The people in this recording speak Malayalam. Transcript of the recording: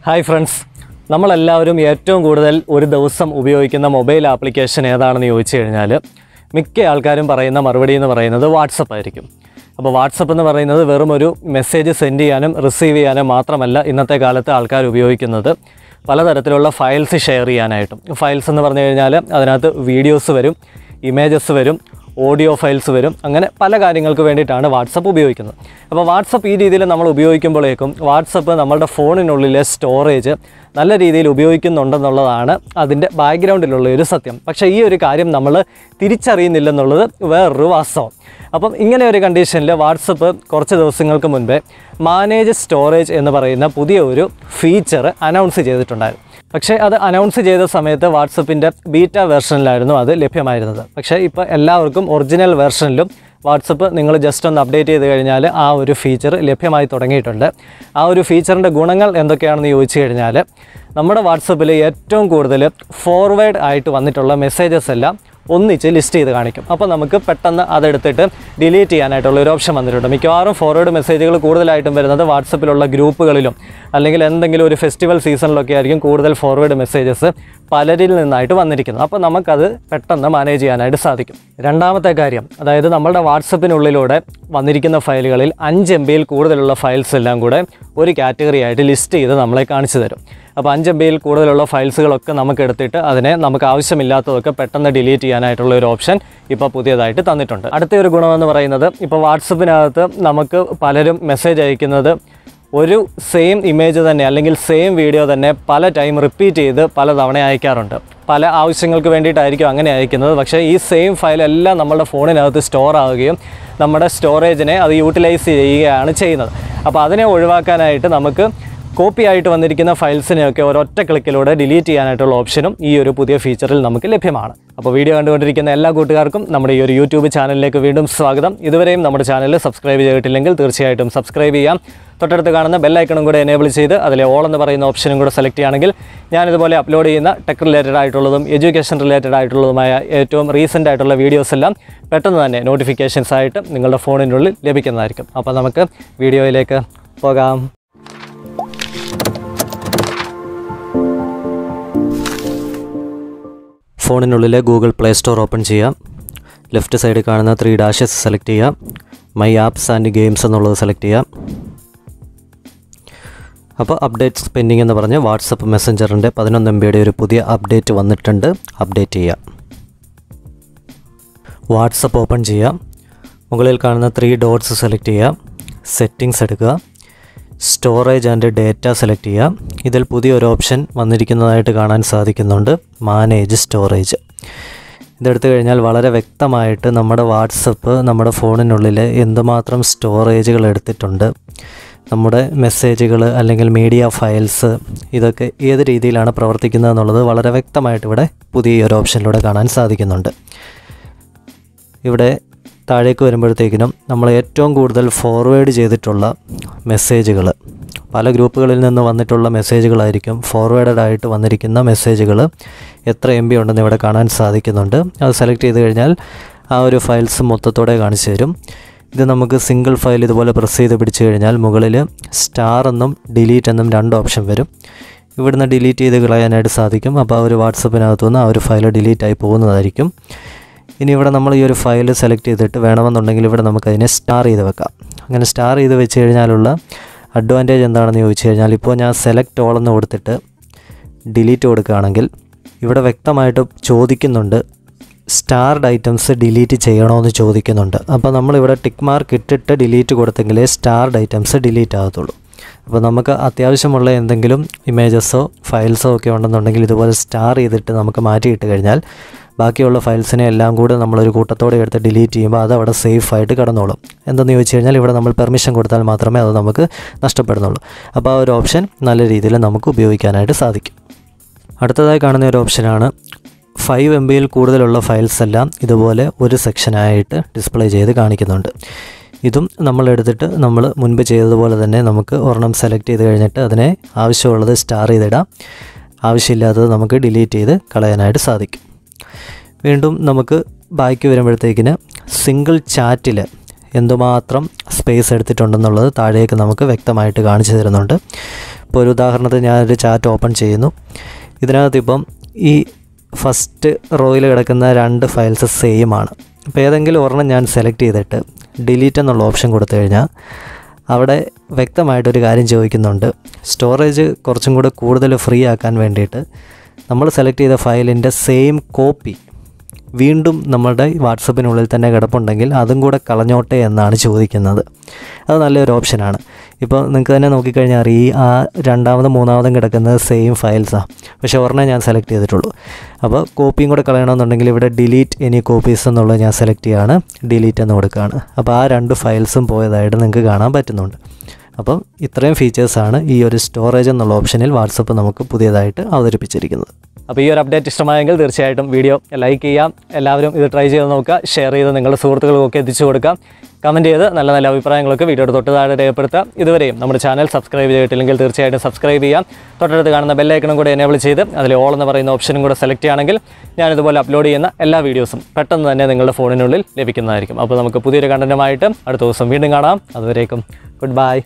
Hi friends, നമ്മളെല്ലാവരും ഏറ്റവും കൂടുതൽ ഒരു ദിവസം ഉപയോഗിക്കുന്ന മൊബൈൽ ആപ്ലിക്കേഷൻ ഏതാണെന്ന് ചോദിച്ചു കഴിഞ്ഞാൽ മിക്ക ആൾക്കാരും പറയുന്ന മറുപടി എന്ന് പറയുന്നത് വാട്സപ്പ് ആയിരിക്കും. അപ്പോൾ വാട്സപ്പ് എന്ന് പറയുന്നത് വെറും ഒരു മെസ്സേജ് സെൻഡ് ചെയ്യാനും റിസീവ് ചെയ്യാനും മാത്രമല്ല ഇന്നത്തെ കാലത്ത് ആൾക്കാർ ഉപയോഗിക്കുന്നത്. പലതരത്തിലുള്ള ഫയൽസ് ഷെയർ ചെയ്യാനായിട്ടും. ഫയൽസ് എന്ന് പറഞ്ഞു കഴിഞ്ഞാൽ അതിനകത്ത് വീഡിയോസ് വരും, ഇമേജസ് വരും, ഓഡിയോ ഫയൽസ് വരും, അങ്ങനെ പല കാര്യങ്ങൾക്ക് വേണ്ടിയിട്ടാണ് വാട്സപ്പ് ഉപയോഗിക്കുന്നത്. അപ്പോൾ വാട്സപ്പ് ഈ രീതിയിൽ നമ്മൾ ഉപയോഗിക്കുമ്പോഴേക്കും വാട്സപ്പ് നമ്മളുടെ ഫോണിനുള്ളിലെ സ്റ്റോറേജ് നല്ല രീതിയിൽ ഉപയോഗിക്കുന്നുണ്ടെന്നുള്ളതാണ് അതിൻ്റെ ബാക്ക്ഗ്രൗണ്ടിലുള്ള ഒരു സത്യം. പക്ഷേ ഈ ഒരു കാര്യം നമ്മൾ തിരിച്ചറിയുന്നില്ലെന്നുള്ളത് വേറൊരു വാസ്തവം. അപ്പം ഇങ്ങനെ ഒരു കണ്ടീഷനിൽ വാട്സപ്പ് കുറച്ച് ദിവസങ്ങൾക്ക് മുൻപേ മാനേജ് സ്റ്റോറേജ് എന്ന് പറയുന്ന പുതിയ ഒരു ഫീച്ചർ അനൗൺസ് ചെയ്തിട്ടുണ്ടായിരുന്നു. പക്ഷേ അത് അനൗൺസ് ചെയ്ത സമയത്ത് വാട്സപ്പിൻ്റെ ബീറ്റ വെർഷനിലായിരുന്നു അത് ലഭ്യമായിരുന്നത്. പക്ഷേ ഇപ്പോൾ എല്ലാവർക്കും ഒറിജിനൽ വെർഷനിലും വാട്സപ്പ് നിങ്ങൾ ജസ്റ്റ് ഒന്ന് അപ്ഡേറ്റ് ചെയ്ത് കഴിഞ്ഞാൽ ആ ഒരു ഫീച്ചർ ലഭ്യമായി തുടങ്ങിയിട്ടുണ്ട്. ആ ഒരു ഫീച്ചറിൻ്റെ ഗുണങ്ങൾ എന്തൊക്കെയാണെന്ന് ചോദിച്ചു കഴിഞ്ഞാൽ നമ്മുടെ വാട്സപ്പിൽ ഏറ്റവും കൂടുതൽ ഫോർവേഡ് ആയിട്ട് വന്നിട്ടുള്ള മെസ്സേജസ് എല്ലാം ഒന്നിച്ച് ലിസ്റ്റ് ചെയ്ത് കാണിക്കും. അപ്പോൾ നമുക്ക് പെട്ടെന്ന് അതെടുത്തിട്ട് ഡിലീറ്റ് ചെയ്യാനായിട്ടുള്ള ഒരു ഓപ്ഷൻ വന്നിട്ടുണ്ട്. മിക്കവാറും ഫോർവേഡ് മെസ്സേജുകൾ കൂടുതലായിട്ടും വരുന്നത് വാട്സപ്പിലുള്ള ഗ്രൂപ്പുകളിലും അല്ലെങ്കിൽ എന്തെങ്കിലും ഒരു ഫെസ്റ്റിവൽ സീസണിലൊക്കെ ആയിരിക്കും കൂടുതൽ ഫോർവേഡ് മെസ്സേജസ് പലരിൽ നിന്നായിട്ട് വന്നിരിക്കുന്നത്. അപ്പോൾ നമുക്കത് പെട്ടെന്ന് മാനേജ് ചെയ്യാനായിട്ട് സാധിക്കും. രണ്ടാമത്തെ കാര്യം, അതായത് നമ്മളുടെ വാട്സപ്പിനുള്ളിലൂടെ വന്നിരിക്കുന്ന ഫയലുകളിൽ 5 MBയിൽ കൂടുതലുള്ള ഫയൽസ് എല്ലാം കൂടെ ഒരു കാറ്റഗറി ആയിട്ട് ലിസ്റ്റ് ചെയ്ത് നമ്മളെ കാണിച്ചു തരും. അപ്പോൾ 5 MBയിൽ കൂടുതലുള്ള ഫയൽസുകളൊക്കെ നമുക്ക് എടുത്തിട്ട് അതിനെ നമുക്ക് ആവശ്യമില്ലാത്തതൊക്കെ പെട്ടെന്ന് ഡിലീറ്റ് ചെയ്യാനായിട്ടുള്ള ഒരു ഓപ്ഷൻ ഇപ്പോൾ പുതിയതായിട്ട് തന്നിട്ടുണ്ട്. അടുത്ത ഒരു ഗുണമെന്ന് പറയുന്നത്, ഇപ്പോൾ വാട്സപ്പിനകത്ത് നമുക്ക് പലരും മെസ്സേജ് അയക്കുന്നത് ഒരു സെയിം ഇമേജ് തന്നെ അല്ലെങ്കിൽ സെയിം വീഡിയോ തന്നെ പല ടൈം റിപ്പീറ്റ് ചെയ്ത് പല തവണ അയക്കാറുണ്ട്. പല ആവശ്യങ്ങൾക്ക് വേണ്ടിയിട്ടായിരിക്കും അങ്ങനെ അയക്കുന്നത്. പക്ഷേ ഈ സെയിം ഫയലെല്ലാം നമ്മുടെ ഫോണിനകത്ത് സ്റ്റോർ ആവുകയും നമ്മുടെ സ്റ്റോറേജിനെ അത് യൂട്ടിലൈസ് ചെയ്യുകയാണ് ചെയ്യുന്നത്. അപ്പോൾ അതിനെ ഒഴിവാക്കാനായിട്ട് നമുക്ക് കോപ്പി ആയിട്ട് വന്നിരിക്കുന്ന ഫയൽസിനെയൊക്കെ ഒരൊറ്റ ക്ലിക്കിലൂടെ ഡിലീറ്റ് ചെയ്യാനായിട്ടുള്ള ഓപ്ഷനും ഈ ഒരു പുതിയ ഫീച്ചറിൽ നമുക്ക് ലഭ്യമാണ്. അപ്പോൾ വീഡിയോ കണ്ടുകൊണ്ടിരിക്കുന്ന എല്ലാ കൂട്ടുകാർക്കും നമ്മുടെ ഈ ഒരു യൂട്യൂബ് ചാനലിലേക്ക് വീണ്ടും സ്വാഗതം. ഇതുവരെയും നമ്മുടെ ചാനൽ സബ്സ്ക്രൈബ് ചെയ്തിട്ടില്ലെങ്കിൽ തീർച്ചയായിട്ടും സബ്സ്ക്രൈബ് ചെയ്യാം. തൊട്ടടുത്ത് കാണുന്ന ബെല്ലൈക്കണും കൂടെ എനേബിൾ ചെയ്ത് അതിലെ ഓൾ എന്ന് പറയുന്ന ഓപ്ഷനും കൂടെ സെലക്ട് ചെയ്യുകയാണെങ്കിൽ ഞാനിതുപോലെ അപ്ലോഡ് ചെയ്യുന്ന ടെക് റിലേറ്റഡ് ആയിട്ടുള്ളതും എഡ്യൂക്കേഷൻ റിലേറ്റഡ് ആയിട്ടുള്ളതുമായ ഏറ്റവും റീസെൻ്റ് ആയിട്ടുള്ള വീഡിയോസ് എല്ലാം പെട്ടെന്ന് തന്നെ നോട്ടിഫിക്കേഷൻസ് ആയിട്ട് നിങ്ങളുടെ ഫോണിനുള്ളിൽ ലഭിക്കുന്നതായിരിക്കും. അപ്പോൾ നമുക്ക് വീഡിയോയിലേക്ക് പോകാം. ഫോണിനുള്ളിലെ ഗൂഗിൾ പ്ലേ സ്റ്റോർ ഓപ്പൺ ചെയ്യാം. ലെഫ്റ്റ് സൈഡിൽ കാണുന്ന 3 ഡാഷസ് സെലക്ട് ചെയ്യാം. മൈ ആപ്സ് ആൻഡ് ഗെയിംസ് എന്നുള്ളത് സെലക്ട് ചെയ്യാം. അപ്പോൾ അപ്ഡേറ്റ്സ് പെൻഡിങ് എന്ന് പറഞ്ഞ് വാട്സപ്പ് മെസ്സഞ്ചറിൻ്റെ 11 MBയുടെ ഒരു പുതിയ അപ്ഡേറ്റ് വന്നിട്ടുണ്ട്. അപ്ഡേറ്റ് ചെയ്യാം. വാട്സപ്പ് ഓപ്പൺ ചെയ്യാം. മുകളിൽ കാണുന്ന 3 ഡോട്ട്സ് സെലക്ട് ചെയ്യാം. സെറ്റിങ്സ് എടുക്കുക. സ്റ്റോറേജ് ആൻഡ് ഡേറ്റ സെലക്ട് ചെയ്യാം. ഇതിൽ പുതിയൊരു ഓപ്ഷൻ വന്നിരിക്കുന്നതായിട്ട് കാണാൻ സാധിക്കുന്നുണ്ട്, മാനേജ് സ്റ്റോറേജ്. ഇതെടുത്തു കഴിഞ്ഞാൽ വളരെ വ്യക്തമായിട്ട് നമ്മുടെ വാട്സപ്പ് നമ്മുടെ ഫോണിനുള്ളിൽ എന്തുമാത്രം സ്റ്റോറേജുകൾ എടുത്തിട്ടുണ്ട്, നമ്മുടെ മെസ്സേജുകൾ അല്ലെങ്കിൽ മീഡിയ ഫയൽസ് ഇതൊക്കെ ഏത് രീതിയിലാണ് പ്രവർത്തിക്കുന്നത് എന്നുള്ളത് വളരെ വ്യക്തമായിട്ട് ഇവിടെ പുതിയൊരു ഓപ്ഷനിലൂടെ കാണാൻ സാധിക്കുന്നുണ്ട്. ഇവിടെ താഴേക്ക് വരുമ്പോഴത്തേക്കിനും നമ്മൾ ഏറ്റവും കൂടുതൽ ഫോർവേഡ് ചെയ്തിട്ടുള്ള മെസ്സേജുകൾ, പല ഗ്രൂപ്പുകളിൽ നിന്ന് വന്നിട്ടുള്ള മെസ്സേജുകളായിരിക്കും ഫോർവേഡഡ് ആയിട്ട് വന്നിരിക്കുന്ന മെസ്സേജുകൾ എത്ര MB ഉണ്ടെന്ന് ഇവിടെ കാണാൻ സാധിക്കുന്നുണ്ട്. അത് സെലക്ട് ചെയ്ത് കഴിഞ്ഞാൽ ആ ഒരു ഫയൽസ് മൊത്തത്തോടെ കാണിച്ചു തരും. ഇത് നമുക്ക് സിംഗിൾ ഫയൽ ഇതുപോലെ പ്രസ് ചെയ്ത് പിടിച്ചു കഴിഞ്ഞാൽ മുകളിൽ സ്റ്റാർ എന്നും ഡിലീറ്റ് എന്നും 2 ഓപ്ഷൻ വരും. ഇവിടുന്ന് ഡിലീറ്റ് ചെയ്ത് കളയാനായിട്ട് സാധിക്കും. അപ്പോൾ ആ ഒരു വാട്സപ്പിനകത്തുനിന്ന് ആ ഒരു ഫയൽ ഡിലീറ്റ് ആയി പോകുന്നതായിരിക്കും. ഇനി ഇവിടെ നമ്മൾ ഈ ഒരു ഫയൽ സെലക്ട് ചെയ്തിട്ട് വേണമെന്നുണ്ടെങ്കിൽ ഇവിടെ നമുക്കതിനെ സ്റ്റാർ ചെയ്ത് വെക്കാം. അങ്ങനെ സ്റ്റാർ ചെയ്ത് വെച്ച് കഴിഞ്ഞാലുള്ള അഡ്വാൻറ്റേജ് എന്താണെന്ന് ചോദിച്ചു കഴിഞ്ഞാൽ, ഇപ്പോൾ ഞാൻ സെലക്ട് ഓൾ എന്ന് കൊടുത്തിട്ട് ഡിലീറ്റ് കൊടുക്കുകയാണെങ്കിൽ ഇവിടെ വ്യക്തമായിട്ട് ചോദിക്കുന്നുണ്ട് സ്റ്റാർഡ് ഐറ്റംസ് ഡിലീറ്റ് ചെയ്യണമെന്ന് ചോദിക്കുന്നുണ്ട്. അപ്പോൾ നമ്മളിവിടെ ടിക്ക് മാർക്ക് ഇട്ടിട്ട് ഡിലീറ്റ് കൊടുത്തെങ്കിലേ സ്റ്റാർഡ് ഐറ്റംസ് ഡിലീറ്റ് ആകത്തുള്ളൂ. അപ്പോൾ നമുക്ക് അത്യാവശ്യമുള്ള എന്തെങ്കിലും ഇമേജസോ ഫയൽസോ ഒക്കെ ഉണ്ടെന്നുണ്ടെങ്കിൽ ഇതുപോലെ സ്റ്റാർ ചെയ്തിട്ട് നമുക്ക് മാറ്റിയിട്ട് കഴിഞ്ഞാൽ ബാക്കിയുള്ള ഫയൽസിനെ എല്ലാം കൂടെ നമ്മളൊരു കൂട്ടത്തോടെ എടുത്ത് ഡിലീറ്റ് ചെയ്യുമ്പോൾ അത് അവിടെ സേഫായിട്ട് കിടന്നോളും. എന്തെന്ന് ചോദിച്ചു കഴിഞ്ഞാൽ ഇവിടെ നമ്മൾ പെർമിഷൻ കൊടുത്താൽ മാത്രമേ അത് നമുക്ക് നഷ്ടപ്പെടുന്നുള്ളൂ. അപ്പോൾ ആ ഒരു ഓപ്ഷൻ നല്ല രീതിയിൽ നമുക്ക് ഉപയോഗിക്കാനായിട്ട് സാധിക്കും. അടുത്തതായി കാണുന്ന ഒരു ഓപ്ഷനാണ് 5 MBയിൽ കൂടുതലുള്ള ഫയൽസ് എല്ലാം ഇതുപോലെ ഒരു സെക്ഷനായിട്ട് ഡിസ്പ്ലേ ചെയ്ത് കാണിക്കുന്നുണ്ട്. ഇതും നമ്മളെടുത്തിട്ട് നമ്മൾ മുൻപ് ചെയ്തതുപോലെ തന്നെ നമുക്ക് ഒരെണ്ണം സെലക്ട് ചെയ്ത് കഴിഞ്ഞിട്ട് അതിനെ ആവശ്യമുള്ളത് സ്റ്റാർ ചെയ്തിടാം, ആവശ്യമില്ലാത്തത് നമുക്ക് ഡിലീറ്റ് ചെയ്ത് കളയാനായിട്ട് സാധിക്കും. വീണ്ടും നമുക്ക് ബാക്കി വരുമ്പോഴത്തേക്കിന് സിംഗിൾ ചാറ്റിൽ എന്തുമാത്രം സ്പേസ് എടുത്തിട്ടുണ്ടെന്നുള്ളത് താഴേക്ക് നമുക്ക് വ്യക്തമായിട്ട് കാണിച്ചു തരുന്നുണ്ട്. ഇപ്പോൾ ഒരു ഉദാഹരണത്തിന് ഞാനൊരു ചാറ്റ് ഓപ്പൺ ചെയ്യുന്നു. ഇതിനകത്തിപ്പം ഈ ഫസ്റ്റ് റോയിൽ കിടക്കുന്ന 2 ഫയൽസ് സെയിം ആണ്. അപ്പോൾ ഏതെങ്കിലും ഒരെണ്ണം ഞാൻ സെലക്ട് ചെയ്തിട്ട് ഡിലീറ്റ് എന്നുള്ള ഓപ്ഷൻ കൊടുത്തു കഴിഞ്ഞാൽ അവിടെ വ്യക്തമായിട്ടൊരു കാര്യം ചോദിക്കുന്നുണ്ട്. സ്റ്റോറേജ് കുറച്ചും കൂടെ കൂടുതൽ ഫ്രീ ആക്കാൻ വേണ്ടിയിട്ട് നമ്മൾ സെലക്ട് ചെയ്ത ഫയലിൻ്റെ സെയിം കോപ്പി വീണ്ടും നമ്മുടെ വാട്സപ്പിനുള്ളിൽ തന്നെ കിടപ്പുണ്ടെങ്കിൽ അതും കൂടെ കളഞ്ഞോട്ടെ എന്നാണ് ചോദിക്കുന്നത്. അത് നല്ലൊരു ഓപ്ഷനാണ്. ഇപ്പോൾ നിങ്ങൾക്ക് തന്നെ നോക്കിക്കഴിഞ്ഞാൽ അറിയാം, ആ രണ്ടാമതും മൂന്നാമതും കിടക്കുന്നത് സെയിം ഫയൽസാണ്, പക്ഷേ ഒരെണ്ണം ഞാൻ സെലക്ട് ചെയ്തിട്ടുള്ളൂ. അപ്പോൾ കോപ്പിയും കൂടെ കളയണമെന്നുണ്ടെങ്കിൽ ഇവിടെ ഡിലീറ്റ് എനി കോപ്പീസ് എന്നുള്ളത് ഞാൻ സെലക്ട് ചെയ്യുകയാണ്, ഡിലീറ്റ് എന്ന് കൊടുക്കുകയാണ്. അപ്പോൾ ആ 2 ഫയൽസും പോയതായിട്ട് നിങ്ങൾക്ക് കാണാൻ പറ്റുന്നുണ്ട്. അപ്പം ഇത്രയും ഫീച്ചേഴ്സാണ് ഈ ഒരു സ്റ്റോറേജ് എന്നുള്ള ഓപ്ഷനിൽ വാട്സപ്പ് നമുക്ക് പുതിയതായിട്ട് അവതരിപ്പിച്ചിരിക്കുന്നത്. അപ്പോൾ ഈ ഒരു അപ്ഡേറ്റ് ഇഷ്ടമായെങ്കിൽ തീർച്ചയായിട്ടും വീഡിയോ ലൈക്ക് ചെയ്യാം. എല്ലാവരും ഇത് ട്രൈ ചെയ്ത് നോക്കുക, ഷെയർ ചെയ്ത് നിങ്ങളുടെ സുഹൃത്തുക്കൾക്കൊക്കെ എത്തിച്ചു കൊടുക്കാം. കമൻറ്റ് ചെയ്ത് നല്ല നല്ല അഭിപ്രായങ്ങളൊക്കെ വീഡിയോയുടെ തൊട്ട് താഴെ രേഖപ്പെടുത്തുക. ഇതുവരെയും നമ്മുടെ ചാനൽ സബ്സ്ക്രൈബ് ചെയ്തിട്ടില്ലെങ്കിൽ തീർച്ചയായിട്ടും സബ്സ്ക്രൈബ് ചെയ്യാം. തൊട്ടടുത്ത് കാണുന്ന ബെല്ലൈക്കണും കൂടെ എനേബിൾ ചെയ്ത് അതിൽ ഓൾ എന്ന് പറയുന്ന ഓപ്ഷനും കൂടെ സെലക്ട് ചെയ്യുകയാണെങ്കിൽ ഞാനിതുപോലെ അപ്ലോഡ് ചെയ്യുന്ന എല്ലാ വീഡിയോസും പെട്ടെന്ന് തന്നെ നിങ്ങളുടെ ഫോണിനുള്ളിൽ ലഭിക്കുന്നതായിരിക്കും. അപ്പോൾ നമുക്ക് പുതിയൊരു കണ്ടൻറ്റുമായിട്ട് അടുത്ത ദിവസം വീണ്ടും കാണാം. അതുവരേക്കും ഗുഡ് ബൈ.